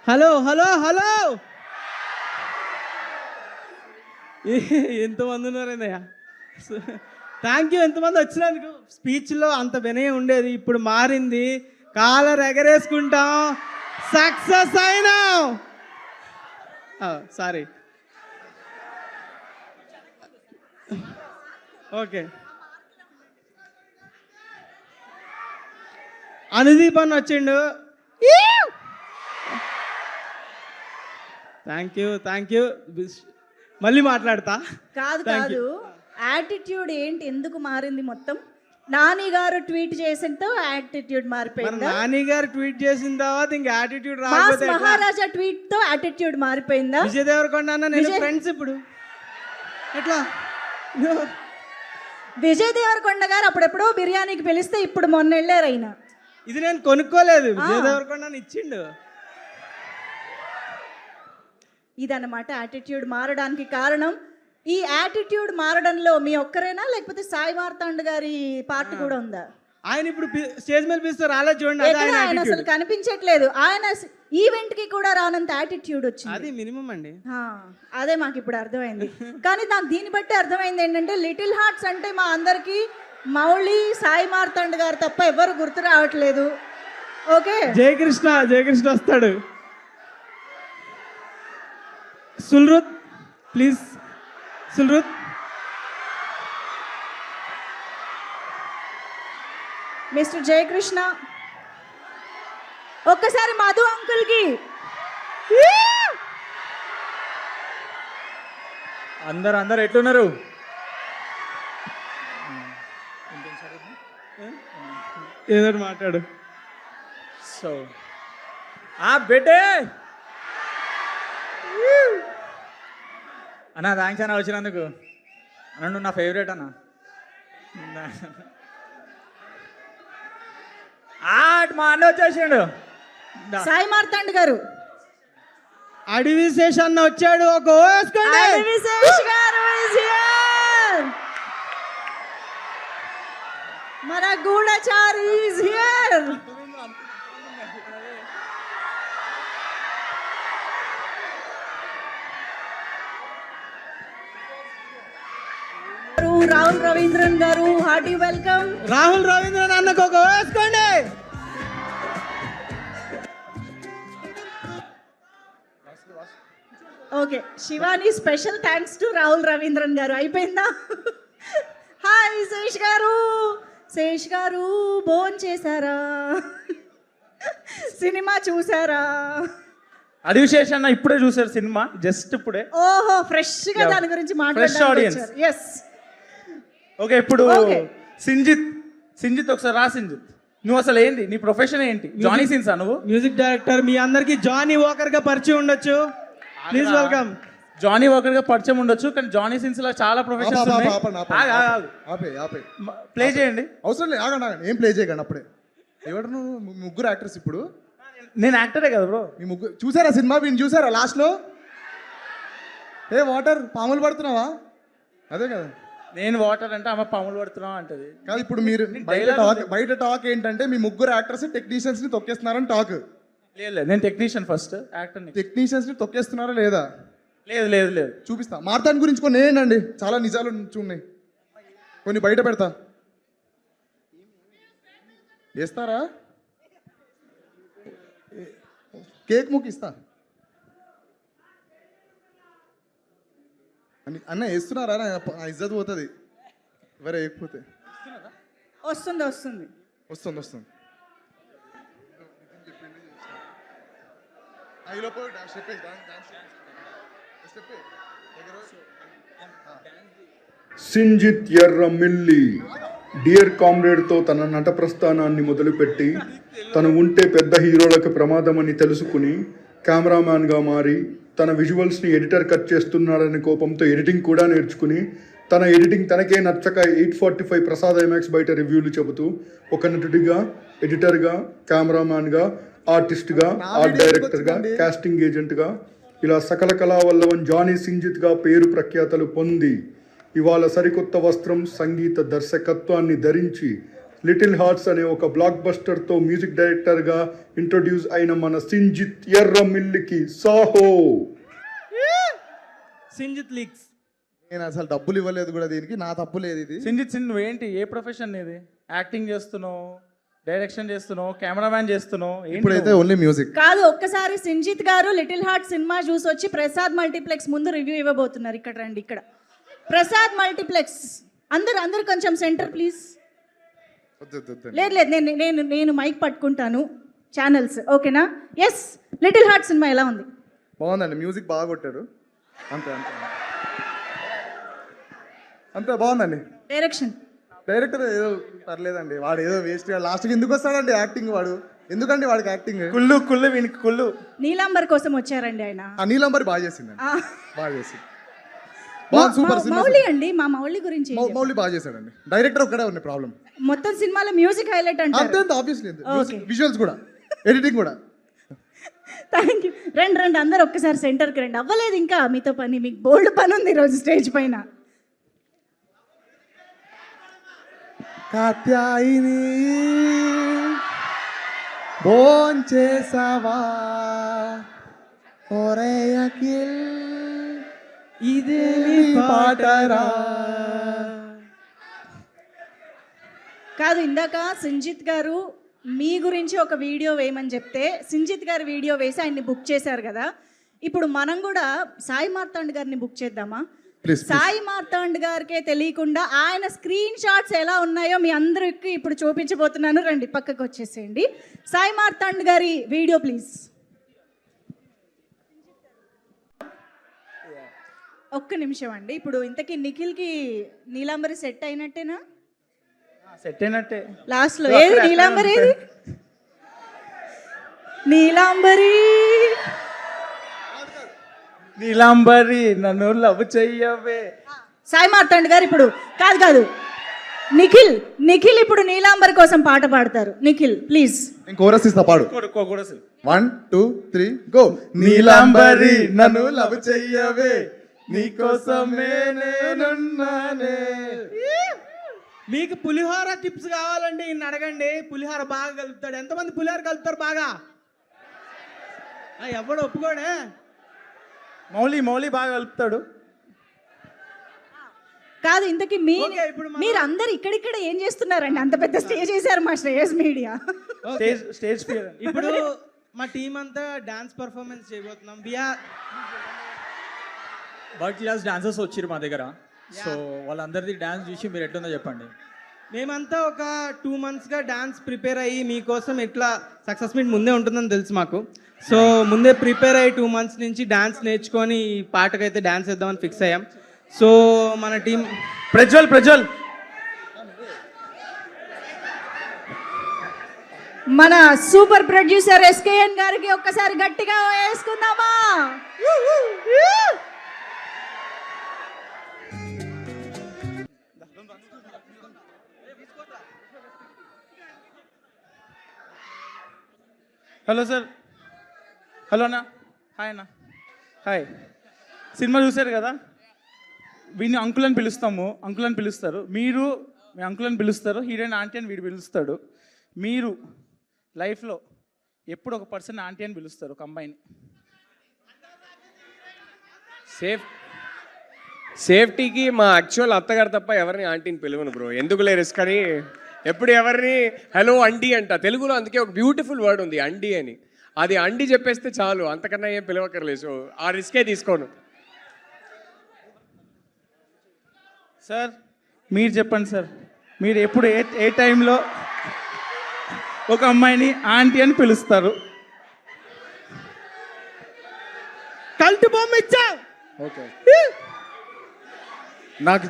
Hello hello hello ఎంతమంది ఉన్నారన్నయ్య. Thank you ఎంతమంది వచ్చినందుకు. స్పీచ్లో అంత వినయం ఉండేది, ఇప్పుడు మారింది. కాలర్ ఎగరేసుకుంటాం, సక్సెస్ అయినాం. Sorry, okay. అనుదీప్ అన్న వచ్చిండు. Thank you. మళ్ళీ మాట్లాడతా. కాదు యాటిట్యూడ్ ఏంటి, ఎందుకు మారింది మొత్తం? నాని గారు ట్వీట్ చేసినతో యాటిట్యూడ్ మారిపోయింది. నాని గారు ట్వీట్ చేసిన తర్వాత ఇంకా యాటిట్యూడ్ మాస్ రాకపోతే మహారాజా ట్వీట్ తో యాటిట్యూడ్ మారిపోయిందా? విజయ్ దేవరకొండ అన్న నేను ఫ్రెండ్స్ ఇప్పుడు ఎట్లా? విజయ్ దేవరకొండ గారు అప్పుడెప్పుడో బిర్యానీకి పిలిస్తే ఇప్పుడు మొన్న వెళ్ళారు అయినా. ఇది నేను కొనుక్కోలేదు, విజయ్ దేవరకొండ అని ఇచ్చిండు. ఇదన్నమాట యాటిట్యూడ్ మారడానికి కారణం. ఈ యాటిట్యూడ్ మారడంలో మీ ఒక్కరేనా, లేకపోతే సాయి మార్తాండ్ గారి పార్ట్ కూడా ఉందా? ఆయన ఇప్పుడు స్టేజ్ మీద పిలుస్తారు, అలా చూడండి. ఆయన అసలు కనిపించట్లేదు. ఆయన ఈవెంట్ కి కూడా రానంత యాటిట్యూడ్ వచ్చింది. అది మినిమం అండి. అదే మాకు ఇప్పుడు అర్థమైంది. కానీ నాకు దీన్ని బట్టి అర్థమైంది ఏంటంటే, లిటిల్ హార్ట్స్ అంటే మా అందరికి మౌళి, సాయి మార్తాండ్ గారు తప్ప ఎవరు గుర్తు రావట్లేదు. ఓకే, జయకృష్ణ వస్తాడు. సుల్రుత్ ప్లీజ్, సుల్రుత్. మిస్టర్ జయకృష్ణ, ఒక్కసారి మధు అంకుల్ కి. అందరు ఎట్లున్నారు? ఏదో మాట్లాడు. సో బెటే అన్న, థ్యాంక్స్ అన్న వచ్చినందుకు. అన్న నువ్వు నా ఫేవరెట్ అన్న. మా అన్న వచ్చేసిండు. సాయి మార్తాండ్ గారు, అడవి శేష్ అన్న వచ్చాడు. ఒక వేసుకోండి. విశేష్ గారు is here. మన గూఢచారి is here. రాహుల్ రవీంద్రన్ గారు, హార్టీ వెల్కమ్. రాహుల్ రవీంద్రన్ అన్నకు ఒక వేసుకోండి. Okay, Shivani special thanks to Rahul Ravindran గారు. అయిపోయిందా? హాయ్ శేష్ గారు భోన్ చేశారా? సినిమా చూసారా? అది విశేష అన్న ఇప్పుడే చూసారు సినిమా, జస్ట్ ఇప్పుడే. ఓహో, ఫ్రెష్ గా దాని గురించి మాట్లాడారు. Yes, okay. ఇప్పుడు సింజిత్ ఒకసారి రా. సింజిత్, నువ్వు అసలు ఏంటి, నీ ప్రొఫెషన్ ఏంటి? జానీ సిన్సా నువ్వు? Music director. మీ అందరికి జానీ వాకర్ గా పరిచయం ఉండొచ్చు. Please welcome. జానీ వాకర్ గా పరిచయం ఉండొచ్చు, కానీ జానీ సిన్స్ లో చాలా ప్రొఫెషన్స్ ఉన్నాయి. ప్లే చేయండి. అవసరం లేదు, ఆగండి. ఏం ప్లే చేయకండి అప్పుడే. ఎవరు నువ్వు? ముగ్గురు యాక్టర్స్ ఇప్పుడు. నేను యాక్టరే కదా బ్రో. మీ ముగ్గురు చూసారా సినిమా? వీడిని చూసారా లాస్ట్లో? వాటర్ పాములు పడుతున్నావా? అదే కదా. నేను వాటర్ అంటే ఆమె పాములు పడుతున్నావు అంటది. కాదు, ఇప్పుడు మీరు బయట టాక్ ఏంటంటే మీ ముగ్గురు యాక్టర్స్ టెక్నీషియన్స్ ని తొక్కేస్తున్నారని టాక్. లేదు, నేను టెక్నీషియన్ ఫస్ట్, యాక్టర్. టెక్నీషియన్స్ ని తొక్కేస్తున్నారా లేదా? లేదు చూపిస్తా. మార్తాండ్ గురించి కొన్ని ఏంటండి, చాలా నిజాలు చూడండి, కొన్ని బయట పెడతా. వేస్తారా? కేక్ ముక్కి ఇస్తా. అన్న వేస్తున్నారా? ఇజ్జత్ పోతుంది ఎవరు వేయకపోతే. వస్తుంది. సింజిత్ ఎర్రమిల్లి డియర్ కామ్రేడ్తో తన నట ప్రస్థానాన్ని మొదలుపెట్టి తను ఉంటే పెద్ద హీరోలకు ప్రమాదమని తెలుసుకుని కెమెరామ్యాన్గా మారి తన విజువల్స్ని ఎడిటర్ కట్ చేస్తున్నాడనే కోపంతో ఎడిటింగ్ కూడా నేర్చుకుని తన ఎడిటింగ్ తనకే నచ్చక 845 ప్రసాద్ ఐమాక్స్ బయట రివ్యూలు చెబుతూ ఒక నటుడిగా, ఎడిటర్గా, కెమెరామ్యాన్గా, ఆర్టిస్ట్గా, ఆర్ట్ డైరెక్టర్గా, కాస్టింగ్ ఏజెంట్గా ఇలా సకల కళావల్లవన్ జానీ సింజిత్గా పేరు ప్రఖ్యాతలు పొంది ఇవాళ సరికొత్త వస్త్రం, సంగీత దర్శకత్వాన్ని ధరించి లిటిల్ హార్ట్స్ అనే ఒక బ్లాక్ బస్టర్తో మ్యూజిక్ డైరెక్టర్గా ఇంట్రొడ్యూస్ అయిన మన సింజిత్ ఎర్రమిల్లికి సాహో. సింజిత్ లీక్స్. నేను అసలు డబ్బులు ఇవ్వలేదు కూడా దీనికి, నా తప్పు లేదు ఇది. సింజిత్ నువ్వేంటి, ఏ ప్రొఫెషన్ ఇది? యాక్టింగ్ చేస్తున్నావు, డైరెక్షన్ చేస్తున్నావు, కెమెరామ్యాన్ చేస్తున్నావు, ఇప్పుడైతే ఓన్లీ మ్యూజిక్. కాదు, ఒక్కసారి సింజిత్ గారు లిటిల్ హార్ట్ సినిమా చూసి వచ్చి ప్రసాద్ మల్టీప్లెక్స్ ముందు రివ్యూ ఇవ్వబోతున్నారు. ఇక్కడ రండి, ఇక్కడ ప్రసాద్ మల్టీప్లెక్స్. అందరు కొంచెం సెంటర్ ప్లీజ్. లేదు లేదు, నేను మైక్ పట్టుకుంటాను. ఛానల్స్ ఓకేనా? ఎస్, లిటిల్ హార్ట్ సినిమా ఎలా ఉంది? బాగుందండి, మ్యూజిక్ బాగా కొట్టాడు. అంతే అంతే అంతే, బాగుందండి. డైరెక్టర్ ఏదో పర్లేదండి, వాడు ఏదో వేస్ట్ గా లాస్ట్కి ఎందుకు వస్తాడండి యాక్టింగ్, వాడు ఎందుకండి వాడికి యాక్టింగ్? కుళ్ళు వీనికి కుళ్ళు. నీలాంబర్ కోసం వచ్చారండి ఆయన. నీలంబరి బాగా చేసిందండి, బాగా చేసింది, బాగుంది, సూపర్ సినిమా. మౌలి అండి, మా మౌలి గురించి మౌలి బాగా చేశాడండి. డైరెక్టర్ ఒక్కడే ఉంది ప్రాబ్లం. మొత్తం సినిమాలో మ్యూజిక్ హైలైట్ అంతే అంటే అంతే, ఆబ్వియస్లీ విజువల్స్ కూడా, ఎడిటింగ్ కూడా. Thank you. రండి అందరు ఒక్కసారి సెంటర్కి రండి. అవ్వలేదు ఇంకా మీతో పని, మీకు బోల్డ్ పని ఉంది ఈరోజు స్టేజ్ పైన. కాత్యాయిని భోంచేసావా ఒరే అఖిల్, ఇదే పాటరా. కాదు, ఇందాక సింజిత్ గారు మీ గురించి ఒక వీడియో వేయమని చెప్తే సింజిత్ గారు వీడియో వేసి ఆయన్ని బుక్ చేశారు కదా. ఇప్పుడు మనం కూడా సాయి మార్తాండ్ గారిని బుక్ చేద్దామా? సాయి మార్తాండ్ గారికే తెలియకుండా ఆయన స్క్రీన్ షాట్స్ ఎలా ఉన్నాయో మీ అందరికి ఇప్పుడు చూపించబోతున్నాను. రండి, పక్కకు వచ్చేసేయండి. సాయి మార్తాండ్ గారి వీడియో ప్లీజ్. ఒక్క నిమిషం అండి. ఇప్పుడు ఇంతకీ నిఖిల్కి నీలాంబరి సెట్ అయినట్టేనా? సెట్ అయినట్టే. లాస్ట్ లో ఏది నీలాంబరి? నీలాంబరి నన్ను లవ్ చెయ్యవే. సాయి మార్తాండ్ గారు ఇప్పుడు కాదు నిఖిల్ ఇప్పుడు నీలాంబరి కోసం పాట పాడతారు. నిఖిల్ ప్లీజ్. నేను కోరస్ ఇస్తా, పాడు. కూడా 1 2 3 గో. నీలాంబరి నన్ను లవ్ చెయ్యవే, నీకోసమే నేనున్నానే. మీకు పులిహోర టిప్స్ కావాలండి, ఇన్ని అడగండి. పులిహోర బాగా కలుపుతాడు. ఎంతమంది పులిహోర కలుపుతారు బాగా? ఎవడు ఒప్పుకోడే? మౌలి బాగా కలుపుతాడు. కాదు, ఇంతకీ ఇప్పుడు మీరు అందరు ఇక్కడిక్కడ ఏం చేస్తున్నారండి? అంత పెద్ద స్టేజ్ చేశారు మా శ్రేయస్ మీడియా. Stage fear. ఇప్పుడు మా టీం అంతా డాన్స్ పర్ఫార్మెన్స్ చేయబోతున్నాం. వరల్డ్ క్లాస్ డాన్సర్స్ వచ్చారు మా దగ్గర. సో వాళ్ళందరిది డాన్స్ చూసి మీరు ఎట్లుందో చెప్పండి. మేమంతా ఒక 2 monthsగా డాన్స్ ప్రిపేర్ అయ్యి మీకోసం ఎట్లా సక్సెస్ మీట్ ముందే ఉంటుందని తెలుసు మాకు. సో ముందే ప్రిపేర్ అయ్యి 2 months నుంచి డాన్స్ నేర్చుకొని ఈ పాటకైతే డాన్స్ వేద్దామని ఫిక్స్ అయ్యాం. సో మన టీం ప్రజ్వల్ మన సూపర్ ప్రొడ్యూసర్ ఎస్కేఎన్ గారికి ఒక్కసారి గట్టిగా వేసుకుందామా? Hello sir. హలో అన్న. హాయ్ అన్న. హాయ్. సినిమా చూశారు కదా, వీడిని అంకుల్ అని పిలుస్తారు. మీరు మీ అంకుల్ అని పిలుస్తారు, హీరోయిన్ ఆంటీ అని వీడు పిలుస్తాడు. మీరు లైఫ్లో ఎప్పుడు ఒక పర్సన్ ఆంటీ అని పిలుస్తారు, ఒక అమ్మాయిని. సేఫ్టీకి మా యాక్చువల్ అత్తగారు తప్ప ఎవరిని ఆంటీని పిలువను బ్రో, ఎందుకులే రిస్క్ అని. ఎప్పుడు ఎవరిని హలో అండి అంట. తెలుగులో అందుకే ఒక బ్యూటిఫుల్ వర్డ్ ఉంది అండి అని. అది అండి చెప్పేస్తే చాలు, అంతకన్నా ఏం పిలవక్కర్లేదు. సో ఆ రిస్కే తీసుకోను. సార్ మీరు చెప్పండి సార్, మీరు ఎప్పుడు ఏ టైంలో ఒక అమ్మాయిని ఆంటీ అని పిలుస్తారు? కల్ట్ బొమ్మ ఇచ్చా. ఓకే, నాకు